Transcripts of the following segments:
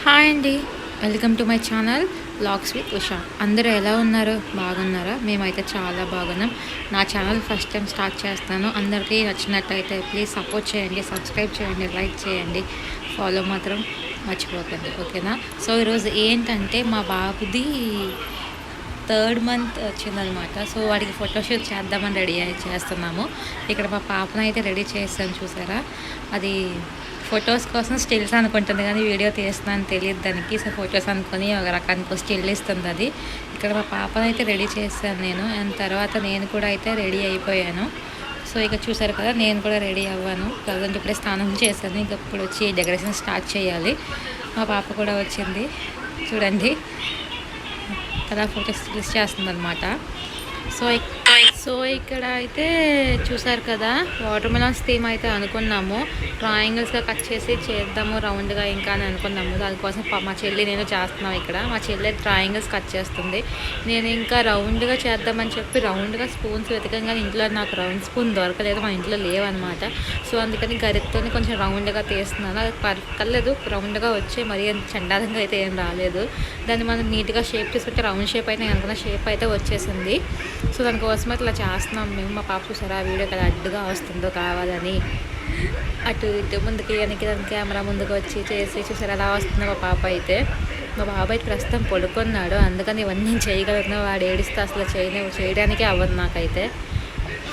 Hi అండి, welcome to my channel vlogs with Usha. అందరూ ఎలా ఉన్నారు? బాగున్నారా? మేమైతే చాలా బాగున్నాం. నా ఛానల్ ఫస్ట్ టైం స్టార్ట్ చేస్తాను. అందరికీ నచ్చినట్టయితే ప్లీజ్ సపోర్ట్ చేయండి, సబ్స్క్రైబ్ చేయండి, లైక్ చేయండి, ఫాలో మాత్రం మర్చిపోకండి, ఓకేనా? సో ఈరోజు ఏంటంటే మా బాబుది 3rd మంత్ వచ్చిందనమాట. సో వాడికి ఫోటోషూట్ చేద్దామని రెడీ చేస్తున్నాము. ఇక్కడ మా పాపను అయితే రెడీ చేస్తాను, చూసారా? అది ఫొటోస్ కోసం స్టిల్స్ అనుకుంటుంది కానీ వీడియో తీస్తున్నాను తెలియదు దానికి. సో ఫొటోస్ అనుకొని ఒక రకానికి స్టిల్ ఇస్తుంది అది. ఇక్కడ మా పాపను అయితే రెడీ చేస్తాను నేను. అండ్ తర్వాత నేను కూడా అయితే రెడీ అయిపోయాను. సో ఇక చూసారు కదా, నేను కూడా రెడీ అవ్వాను. ప్రజెంట్ ఇప్పుడే స్నానం చేశాను. ఇంక ఇప్పుడు వచ్చి డెకరేషన్ స్టార్ట్ చేయాలి. మా పాప కూడా వచ్చింది, చూడండి కదా, ఫొటోస్ స్టిల్స్ చేస్తుంది అనమాట. సో ఇక్కడ అయితే చూసారు కదా, వాటర్ మెలాన్స్ థీమ్ అయితే అనుకున్నాము. ట్రయాంగిల్స్గా కట్ చేసి చేద్దాము రౌండ్గా ఇంకా అని అనుకున్నాము. దానికోసం మా చెల్లి నేను చేస్తున్నాము. ఇక్కడ మా చెల్లి ట్రయాంగిల్స్ కట్ చేస్తుంది. నేను ఇంకా రౌండ్గా చేద్దామని చెప్పి రౌండ్గా స్పూన్స్ వెతకం కానీ ఇంట్లో నాకు రౌండ్ స్పూన్ దొరకలేదు, మా ఇంట్లో లేవన్నమాట. సో అందుకని గరిటతో కొంచెం రౌండ్గా తీస్తున్నాను. అది పర్లేదు, రౌండ్గా వచ్చే మరీ చండాలంగా అయితే ఏం రాలేదు. దాన్ని మనం నీట్గా షేప్ తీసుకుంటే రౌండ్ షేప్ అయితే అనుకున్న షేప్ అయితే వచ్చేసింది. సో దానికోసం ఇట్లా చేస్తున్నాం మేము. మా పాప చూసారా, ఆ వీడియో కదా అడ్డుగా వస్తుందో కావాలని అటు ఇటు ముందుకి వెనక్కి దాని కెమెరా ముందుకు వచ్చి చేసి చూసారా అలా వస్తుందో మా పాప అయితే. మా బాబాయ్ ప్రస్తుతం పడుకున్నాడు, అందుకని ఇవన్నీ చేయగలుగుతున్నా. వాడు ఏడిస్తే అసలు చేయడానికే అవ్వదు నాకైతే.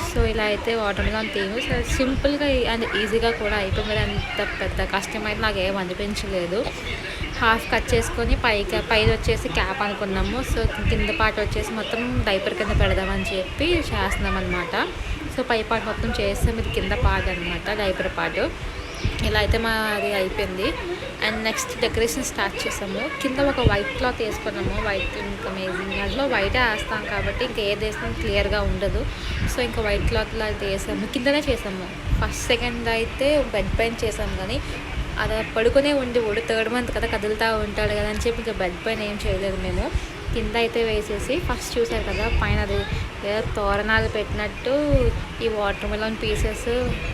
సో ఇలా అయితే వాటర్ మెలాన్ థీమ్ సింపుల్గా అండ్ ఈజీగా కూడా అయిపోయింది. అంత పెద్ద కష్టమైతే నాకు ఏం అనిపించలేదు. హాఫ్ కట్ చేసుకొని పైది వచ్చేసి క్యాప్ అనుకున్నాము. సో కింద పార్ట్ వచ్చేసి మొత్తం డైపర్ కింద పెడదామని చెప్పి చేస్తున్నాం అనమాట. సో పై పార్ట్ మొత్తం చేస్తాం, ఇది కింద పార్ట్ అనమాట, డైపర్ పార్ట్. ఇలా అయితే అది అయిపోయింది. అండ్ నెక్స్ట్ డెకరేషన్ స్టార్ట్ చేసాము. కింద ఒక వైట్ క్లాత్ వేసుకున్నాము. వైట్ ఇంకా అమేజింగ్, అందులో వైటే వేస్తాం కాబట్టి ఇంకా ఏది వేసినా క్లియర్గా ఉండదు. సో ఇంకా వైట్ క్లాత్లో అయితే వేసాము. కిందనే చేసాము. ఫస్ట్ సెకండ్ అయితే బెడ్ పైన చేసాము, కానీ అలా పడుకునే ఉండి 3rd మంత్ కదా, కదులుతూ ఉంటాడు కదా అని చెప్పి ఇంకా బెడ్ పైన ఏం చేయలేదు మేము. కింద అయితే వేసేసి ఫస్ట్ చూసారు కదా, పైన అది ఏదో తోరణాలు పెట్టినట్టు ఈ వాటర్ మెలాన్ పీసెస్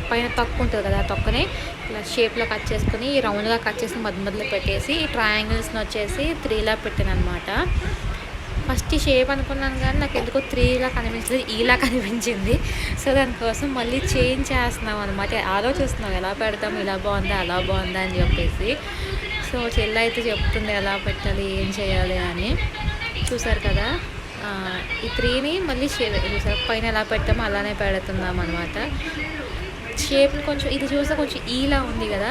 పైన తొక్క ఉంటుంది కదా, ఆ తొక్కని ఇలా షేప్లో కట్ చేసుకుని రౌండ్గా కట్ చేసి మధ్యలో పెట్టేసి ట్రయాంగిల్స్ని వచ్చేసి 3లా పెట్టాను అనమాట. ఫస్ట్ ఈ షేప్ అనుకున్నాను కానీ నాకు ఎందుకో 3లా కనిపించలేదు, ఈలా కనిపించింది. సో దానికోసం మళ్ళీ చేంజ్ చేస్తున్నాం అనమాట. ఆలోచిస్తున్నాం ఎలా పెడతాం, ఇలా బాగుందా అలా బాగుందా అని చెప్పేసి. సో చెల్లి అయితే చెప్తుంది ఎలా పెట్టాలి ఏం చేయాలి అని. చూసారు కదా, ఈ 3ని మళ్ళీ చూసారు పైన ఎలా పెట్టామో అలానే పెడుతున్నాం అనమాట. షేప్ కొంచెం ఇది చూస్తే కొంచెం ఈలా ఉంది కదా,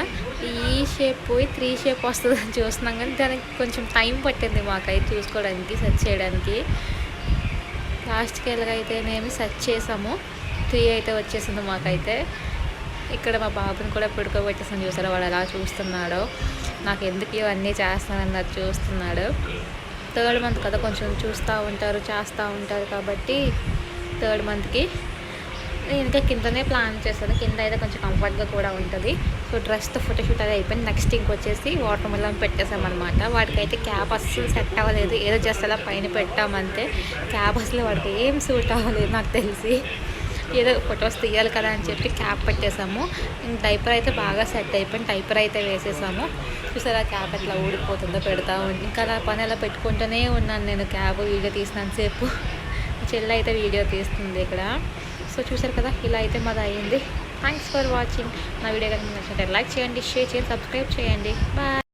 ఈ షేప్ పోయి 3 షేప్ వస్తుందని చూస్తున్నాం. కానీ దానికి కొంచెం టైం పట్టింది మాకైతే చూసుకోవడానికి, సెర్చ్ చేయడానికి. లాస్ట్కి ఎలాగైతేనేమి సెర్చ్ చేసాము, 3 అయితే వచ్చేసింది మాకైతే. ఇక్కడ మా బాబుని కూడా పడుకోబెట్టేసాను. చూసారా వాడు ఎలా చూస్తున్నాడో, నాకు ఎందుకు ఇవన్నీ చేస్తానన్నది చూస్తున్నాడు. 3rd మంత్ కదా, కొంచెం చూస్తూ ఉంటారు చేస్తూ ఉంటారు కాబట్టి 3rd మంత్కి నేను ఇంకా కిందనే ప్లాన్ చేస్తాను. కింద అయితే కొంచెం కంఫర్ట్గా కూడా ఉంటుంది. సో డ్రెస్తో ఫోటోషూట్ అది అయిపోయింది. నెక్స్ట్ ఇంకొచ్చేసి వాటర్ మెలాన్ పెట్టేసామన్నమాట. వాడికైతే క్యాప్ అస్సలు సెట్ అవ్వలేదు, ఏదో జస్ట్ అలా పైన పెట్టామంతే. క్యాప్ అసలు వాడికి ఏం సూట్ అవ్వలేదు నాకు తెలిసి. ఏదో ఫొటోస్ తీయాలి కదా అని చెప్పి క్యాప్ పెట్టేసాము. డైపర్ అయితే బాగా సెట్ అయిపోయింది, డైపర్ అయితే వేసేసాము. చూసారా క్యాప్ ఎట్లా ఊడిపోతుందో పెడతా ఉండి ఇంకా అలా పని అలా పెట్టుకుంటూనే ఉన్నాను నేను. క్యాప్ వీడియో తీసినంతసేపు చెల్లి అయితే వీడియో తీస్తుంది ఇక్కడ. సో చూసారు కదా, ఇలా అయితే మాది అయ్యింది. Thanks for watching. నా వీడియో కనుక నచ్చినట్లయితే లైక్ చేయండి, షేర్ చేయండి, సబ్స్క్రైబ్ చేయండి. బాయ్.